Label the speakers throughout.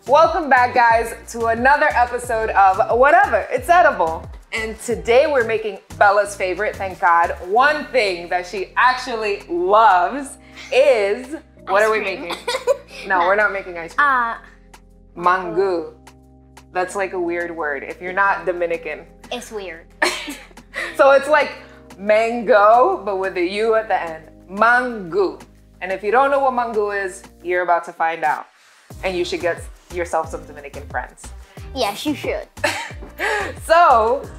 Speaker 1: Welcome back, guys, to another episode of Whatever, It's Edible. And today we're making Bella's favorite, thank God. One thing that she actually loves is, what are we making? No, we're not making ice cream. Mangú. That's like a weird word. If you're not Dominican.
Speaker 2: It's weird.
Speaker 1: So it's like mango, but with a U at the end. Mangú. And if you don't know what mangú is, you're about to find out. And you should get yourself some Dominican friends.
Speaker 2: Yes, you should.
Speaker 1: So,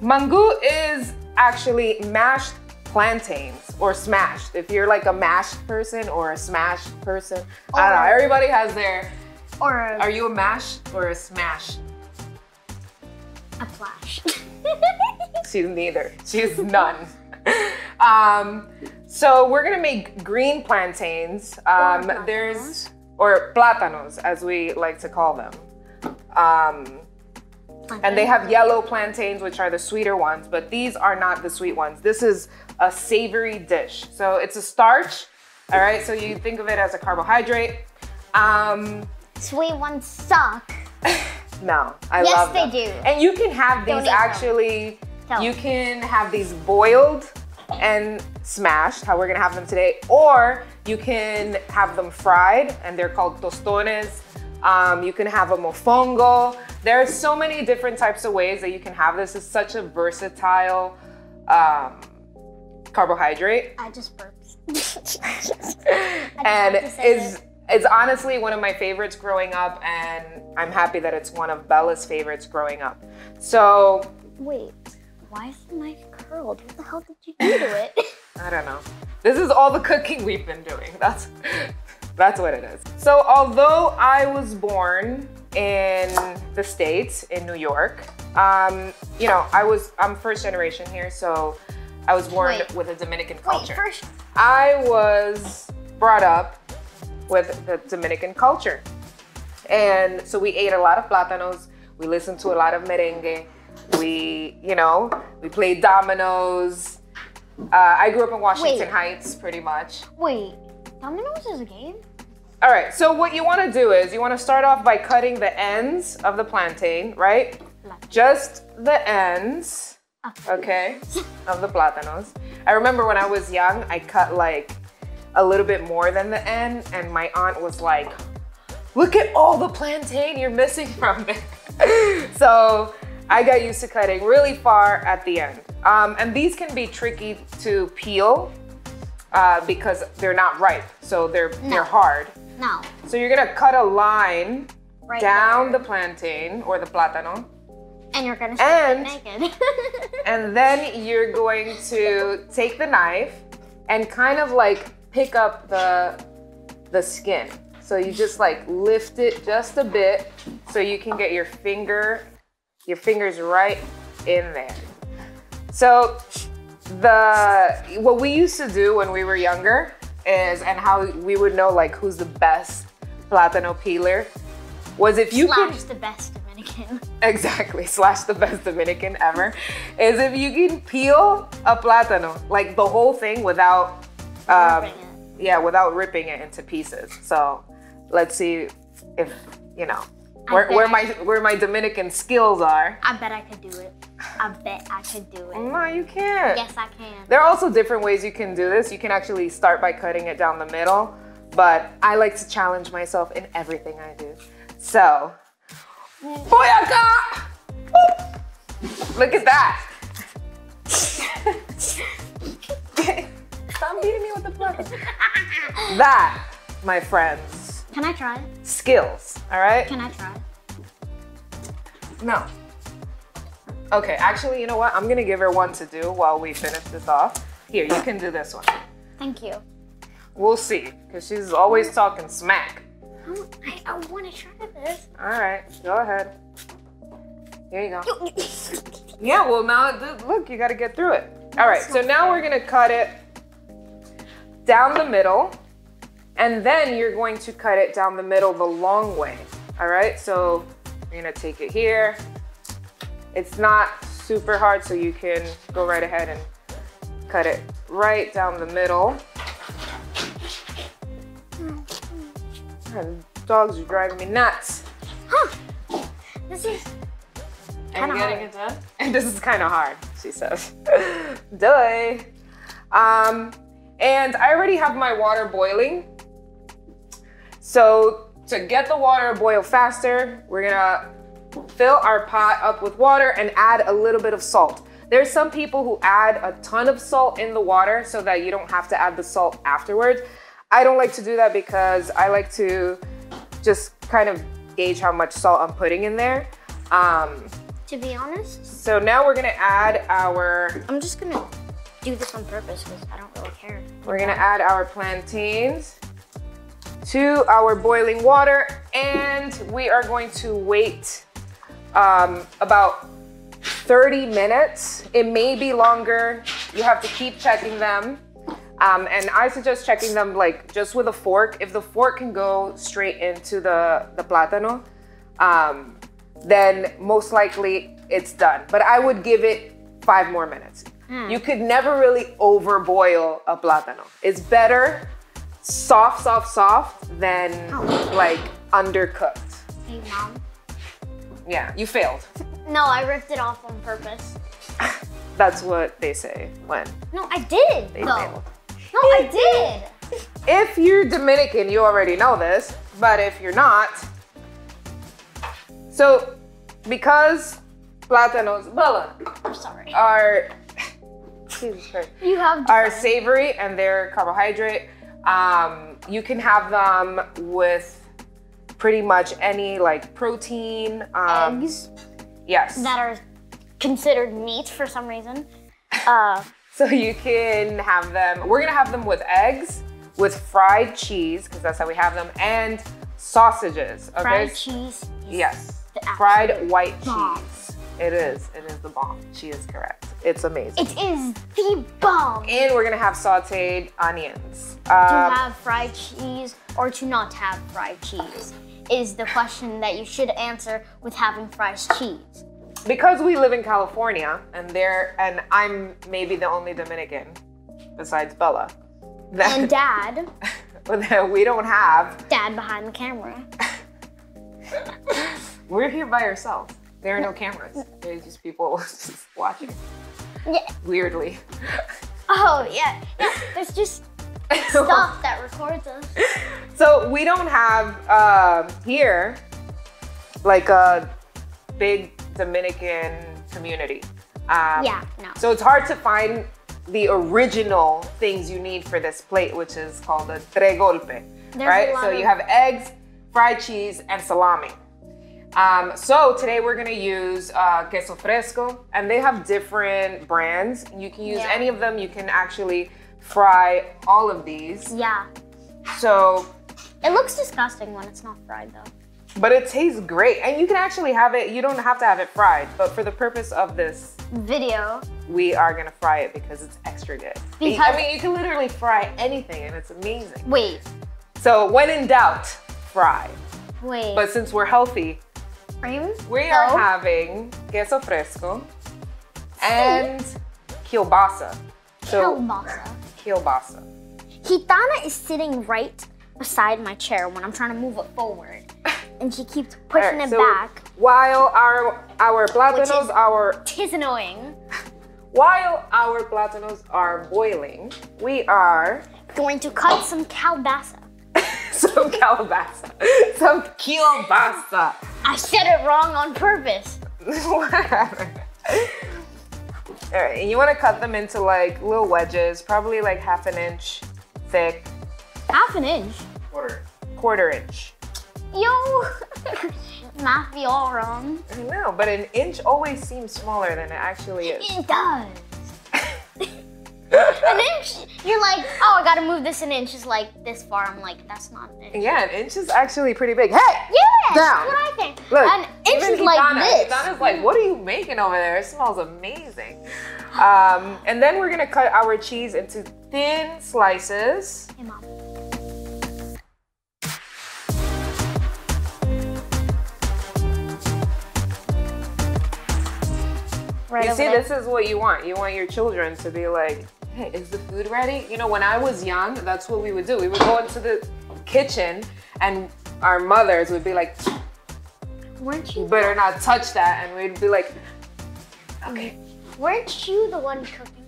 Speaker 1: mangú is actually mashed plantains or smashed. If you're like a mashed person or a smashed person, I don't know. Everybody has their. Are you a mash or a smash?
Speaker 2: A flash.
Speaker 1: She's neither. She's none. So we're gonna make green plantains. Or plátanos, as we like to call them. And they have yellow plantains, which are the sweeter ones, but these are not the sweet ones. This is a savory dish. So it's a starch, all right? So you think of it as a carbohydrate.
Speaker 2: Sweet ones suck.
Speaker 1: No, I love them.
Speaker 2: Yes, they do.
Speaker 1: And you can have these you can have these boiled and smashed, how we're gonna have them today, or you can have them fried, and they're called tostones. You can have a mofongo. There are so many different types of ways that you can have this. It's such a versatile carbohydrate.
Speaker 2: I just burped.
Speaker 1: And it's honestly one of my favorites growing up, and I'm happy that it's one of Bella's favorites growing up. So,
Speaker 2: wait, why is the knife curled? What the hell did you do to it?
Speaker 1: I don't know. This is all the cooking we've been doing. That's what it is. So although I was born in the States, in New York, you know, I'm first generation here, so I was born with a Dominican culture. I was brought up with the Dominican culture. And so we ate a lot of plátanos, we listened to a lot of merengue, we played dominoes. I grew up in Washington Heights, pretty much.
Speaker 2: Wait, dominoes is a game?
Speaker 1: All right, so what you wanna do is you wanna start off by cutting the ends of the plantain, right? Just the ends, okay, of the plátanos. I remember when I was young, I cut like a little bit more than the end, and my aunt was like, look at all the plantain you're missing from it. So I got used to cutting really far at the end. And these can be tricky to peel because they're not ripe, so they're hard.
Speaker 2: No.
Speaker 1: So you're gonna cut a line down the plantain or the plátano.
Speaker 2: And you're gonna strip it naked.
Speaker 1: And then you're going to take the knife and kind of like pick up the skin. So you just like lift it just a bit so you can get your fingers right in there. So what we used to do when we were younger is, and how we would know like who's the best plátano peeler, was if you could—
Speaker 2: the best Dominican.
Speaker 1: Exactly, / the best Dominican ever, is if you can peel a plátano, like the whole thing without without ripping it into pieces. So let's see if, you know, where my Dominican skills are.
Speaker 2: I bet I could do it. I bet I could do it.
Speaker 1: No, you can't.
Speaker 2: Yes, I can.
Speaker 1: There are also different ways you can do this. You can actually start by cutting it down the middle, but I like to challenge myself in everything I do. So, booyaka! Look at that. Stop beating me with the plug. That, my friends.
Speaker 2: Can I try?
Speaker 1: Skills, all right?
Speaker 2: Can I try?
Speaker 1: No. Okay, actually, you know what? I'm gonna give her one to do while we finish this off. Here, you can do this one.
Speaker 2: Thank you.
Speaker 1: We'll see, because she's always talking smack.
Speaker 2: I want to try this.
Speaker 1: All right, go ahead. Here you go. Yeah, well now, look, you gotta get through it. All right, so now we're gonna cut it down the middle, and then you're going to cut it down the middle the long way. All right, so you're gonna take it here. It's not super hard, so you can go right ahead and cut it right down the middle. And dogs are driving me nuts.
Speaker 2: Huh. This is
Speaker 1: And getting it done? And this is kind of hard, she says. Duh. And I already have my water boiling. So to get the water to boil faster, we're gonna fill our pot up with water and add a little bit of salt. There's some people who add a ton of salt in the water so that you don't have to add the salt afterwards. I don't like to do that because I like to just kind of gauge how much salt I'm putting in there.
Speaker 2: To be honest.
Speaker 1: So now we're gonna add our...
Speaker 2: I'm just gonna do this on purpose because I don't really care.
Speaker 1: We're gonna add our plantains to our boiling water, and we are going to wait about 30 minutes. It may be longer. You have to keep checking them. And I suggest checking them like just with a fork. If the fork can go straight into the plátano, then most likely it's done. But I would give it 5 more minutes. You could never really overboil a plátano. It's better soft than like undercooked.
Speaker 2: Hey, Mom.
Speaker 1: Yeah, you failed.
Speaker 2: No, I ripped it off on purpose.
Speaker 1: That's what they say when
Speaker 2: No, I did.
Speaker 1: they failed.
Speaker 2: No, I did.
Speaker 1: If you're Dominican, you already know this, but if you're not, so because plátanos, Bella,
Speaker 2: I'm sorry.
Speaker 1: are, Jesus Christ,
Speaker 2: You have
Speaker 1: are savory and they're carbohydrate, you can have them with pretty much any like protein.
Speaker 2: eggs
Speaker 1: Yes.
Speaker 2: that are considered meat for some reason.
Speaker 1: So you can have them, we're gonna have them with eggs, with fried cheese, because that's how we have them, and sausages. Okay?
Speaker 2: Fried cheese.
Speaker 1: Yes.
Speaker 2: The
Speaker 1: Fried
Speaker 2: absolute
Speaker 1: white
Speaker 2: bomb.
Speaker 1: cheese. It is the bomb. She is correct. It's amazing.
Speaker 2: It is the bomb.
Speaker 1: And we're gonna have sauteed onions.
Speaker 2: To have fried cheese or to not have fried cheese is the question that you should answer with having fried cheese.
Speaker 1: Because we live in California, and I'm maybe the only Dominican besides Bella.
Speaker 2: And Dad.
Speaker 1: That we don't have.
Speaker 2: Dad behind the camera.
Speaker 1: We're here by ourselves. There are no cameras. There's just people just watching.
Speaker 2: Yeah.
Speaker 1: Weirdly.
Speaker 2: Oh, yeah. There's just stuff that records us.
Speaker 1: So we don't have here like a big Dominican community.
Speaker 2: Yeah, no.
Speaker 1: So it's hard to find the original things you need for this plate, which is called a tres golpe, right? So you have eggs, fried cheese, and salami. So today we're gonna use queso fresco, and they have different brands. You can use any of them. You can actually fry all of these.
Speaker 2: Yeah.
Speaker 1: So
Speaker 2: it looks disgusting when it's not fried though.
Speaker 1: But it tastes great, and you can actually have it, you don't have to have it fried, but for the purpose of this
Speaker 2: video,
Speaker 1: we are gonna fry it because it's extra good.
Speaker 2: Because
Speaker 1: I mean, you can literally fry anything and it's amazing.
Speaker 2: Wait.
Speaker 1: So when in doubt, fry.
Speaker 2: Wait.
Speaker 1: But since we're healthy, we are having queso fresco and kielbasa. So, kielbasa.
Speaker 2: Gitana is sitting right beside my chair when I'm trying to move it forward. And she keeps pushing it back.
Speaker 1: While our plátanos
Speaker 2: Tis annoying.
Speaker 1: While our plátanos are boiling, we are
Speaker 2: going to cut some kielbasa.
Speaker 1: Some kielbasa. Some kielbasa.
Speaker 2: I said it wrong on purpose.
Speaker 1: Whatever. All right, and you want to cut them into like little wedges, probably like 1/2 inch thick.
Speaker 2: 1/2 inch?
Speaker 1: Quarter inch.
Speaker 2: Yo, math be all wrong.
Speaker 1: I know, but an inch always seems smaller than it actually is.
Speaker 2: It does. An inch, you're like, oh, I gotta move this an inch is like this far. I'm like, that's not an inch.
Speaker 1: Yeah, an inch is actually pretty big. Hey!
Speaker 2: Yeah,
Speaker 1: down.
Speaker 2: that's what I think.
Speaker 1: Look,
Speaker 2: an inch is like this.
Speaker 1: Gitana's like, what are you making over there? It smells amazing. And then we're gonna cut our cheese into thin slices.
Speaker 2: Hey, Mom. Right
Speaker 1: you see, this is what you want. You want your children to be like, hey, is the food ready? You know, when I was young, that's what we would do. We would go into the kitchen and our mothers would be like,
Speaker 2: weren't you?
Speaker 1: you better not touch that. And we'd be like, okay.
Speaker 2: Weren't you the one cooking?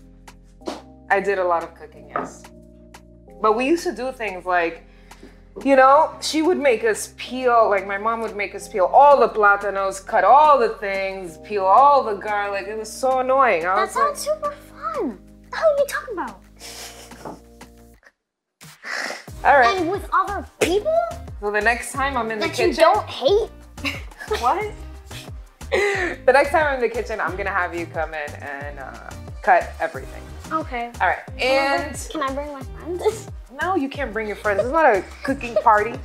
Speaker 1: I did a lot of cooking, yes. But we used to do things like, you know, she would make us peel, like my mom would make us peel all the plátanos, cut all the things, peel all the garlic. It was so annoying.
Speaker 2: That sounds super fun. What the hell are you talking about?
Speaker 1: All right.
Speaker 2: And with other people?
Speaker 1: So the next time I'm in the kitchen.
Speaker 2: That you don't hate?
Speaker 1: What? The next time I'm in the kitchen, I'm gonna have you come in and cut everything.
Speaker 2: Okay.
Speaker 1: All right. And
Speaker 2: can I bring my friends?
Speaker 1: No, you can't bring your friends. It's not a cooking party.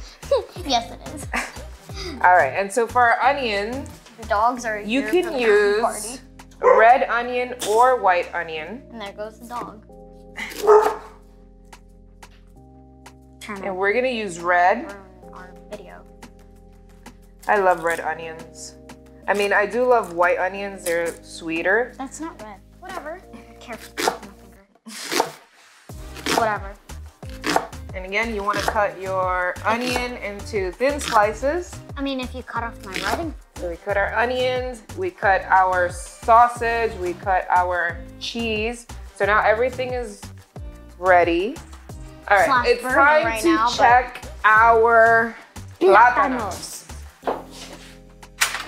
Speaker 2: Yes, it is.
Speaker 1: All right. And so for our onion,
Speaker 2: the dogs are.
Speaker 1: You can use red onion or white onion.
Speaker 2: And there goes the dog.
Speaker 1: And we're gonna use red.
Speaker 2: Our video.
Speaker 1: I love red onions. I mean, I do love white onions. They're sweeter.
Speaker 2: That's not red. Whatever. Careful with my finger. Whatever.
Speaker 1: And again, you want to cut your onion into thin slices.
Speaker 2: I mean, if you cut off my writing.
Speaker 1: So we cut our onions, we cut our sausage, we cut our cheese. So now everything is ready. All right, it's time to check our plátanos.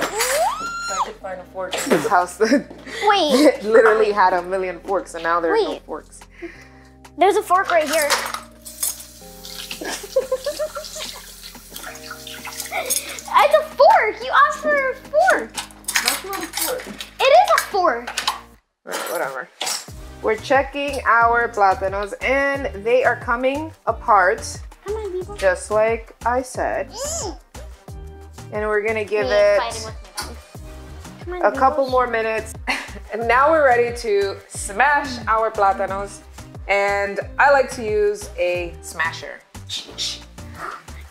Speaker 1: I could find a fork in this house that
Speaker 2: Wait.
Speaker 1: literally had a million forks, and now there's no forks.
Speaker 2: There's a fork right here. It's a fork. You asked for a fork.
Speaker 1: That's not a fork.
Speaker 2: It is a fork.
Speaker 1: Right, whatever. We're checking our plátanos, and they are coming apart.
Speaker 2: Come on, people.
Speaker 1: Just like I said. And we're gonna give it a couple more minutes. And now we're ready to smash our plátanos. And I like to use a smasher.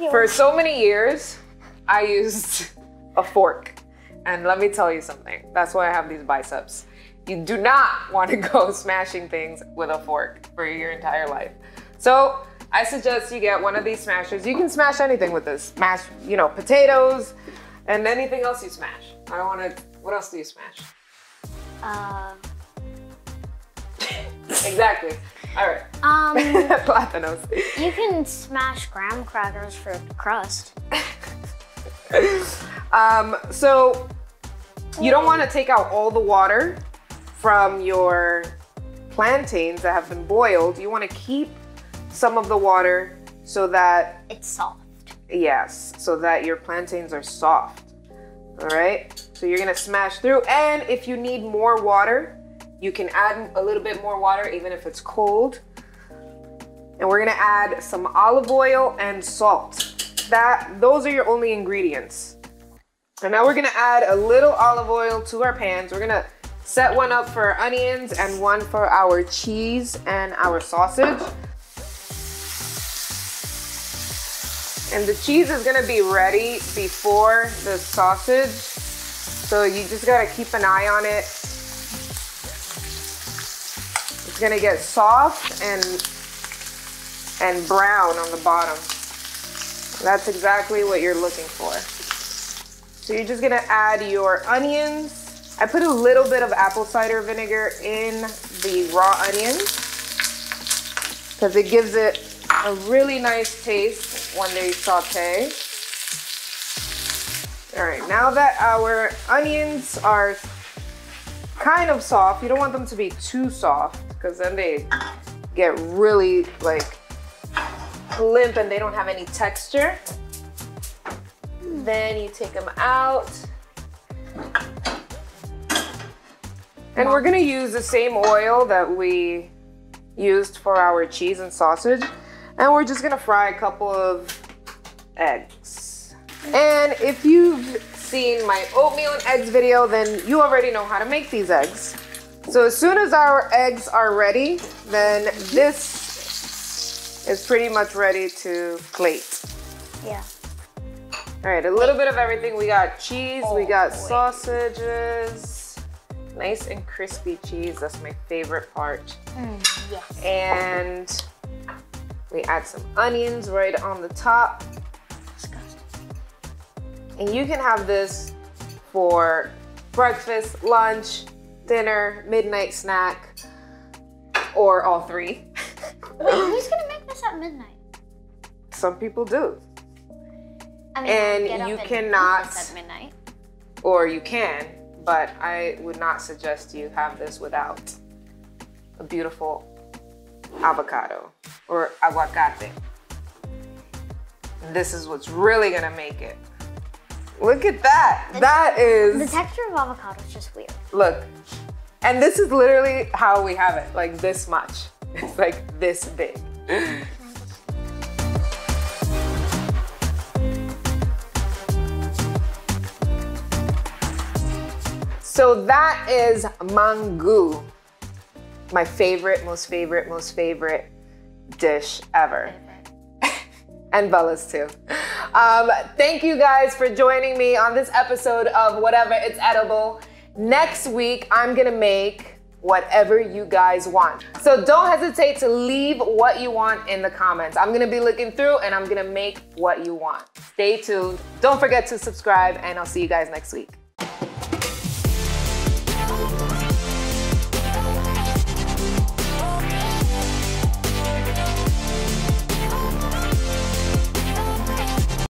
Speaker 1: For so many years, I used a fork. And let me tell you something. That's why I have these biceps. You do not want to go smashing things with a fork for your entire life. So I suggest you get one of these smashers. You can smash anything with this. Smash, you know, potatoes and anything else you smash. I don't want to, what else do you smash? Exactly. All right. Plátanos.
Speaker 2: You can smash graham crackers for the crust.
Speaker 1: So you don't want to take out all the water from your plantains that have been boiled. You want to keep some of the water so that
Speaker 2: it's soft.
Speaker 1: Yes, so that your plantains are soft. All right. So you're gonna smash through, and if you need more water, you can add a little bit more water even if it's cold. And we're gonna add some olive oil and salt. Those are your only ingredients. And now we're gonna add a little olive oil to our pans. We're gonna set one up for our onions and one for our cheese and our sausage. And the cheese is gonna be ready before the sausage. So you just gotta keep an eye on it. It's gonna get soft and brown on the bottom. That's exactly what you're looking for. So you're just gonna add your onions. I put a little bit of apple cider vinegar in the raw onions because it gives it a really nice taste when they saute. All right, now that our onions are kind of soft, you don't want them to be too soft because then they get really like limp and they don't have any texture. Then you take them out. And we're gonna use the same oil that we used for our cheese and sausage. And we're just gonna fry a couple of eggs. And if you've seen my oatmeal and eggs video, then you already know how to make these eggs. So as soon as our eggs are ready, then this is pretty much ready to plate.
Speaker 2: Yeah.
Speaker 1: All right, a little bit of everything. We got cheese, we got sausages. Nice and crispy cheese, that's my favorite part.
Speaker 2: Yes.
Speaker 1: And we add some onions right on the top.
Speaker 2: Disgusting.
Speaker 1: And you can have this for breakfast, lunch, dinner, midnight snack, or all three.
Speaker 2: Wait, who's gonna make this at midnight?
Speaker 1: Some people do.
Speaker 2: I mean,
Speaker 1: And you cannot,
Speaker 2: make this at midnight.
Speaker 1: or you can, but I would not suggest you have this without a beautiful avocado or aguacate. This is what's really gonna make it. Look at that.
Speaker 2: The texture of avocado is just weird.
Speaker 1: Look, and this is literally how we have it, like this much. It's like this big. So that is mangú, my favorite, most favorite dish ever. And Bella's too. Thank you guys for joining me on this episode of Whatever It's Edible. Next week, I'm gonna make whatever you guys want. So don't hesitate to leave what you want in the comments. I'm gonna be looking through and I'm gonna make what you want. Stay tuned. Don't forget to subscribe and I'll see you guys next week.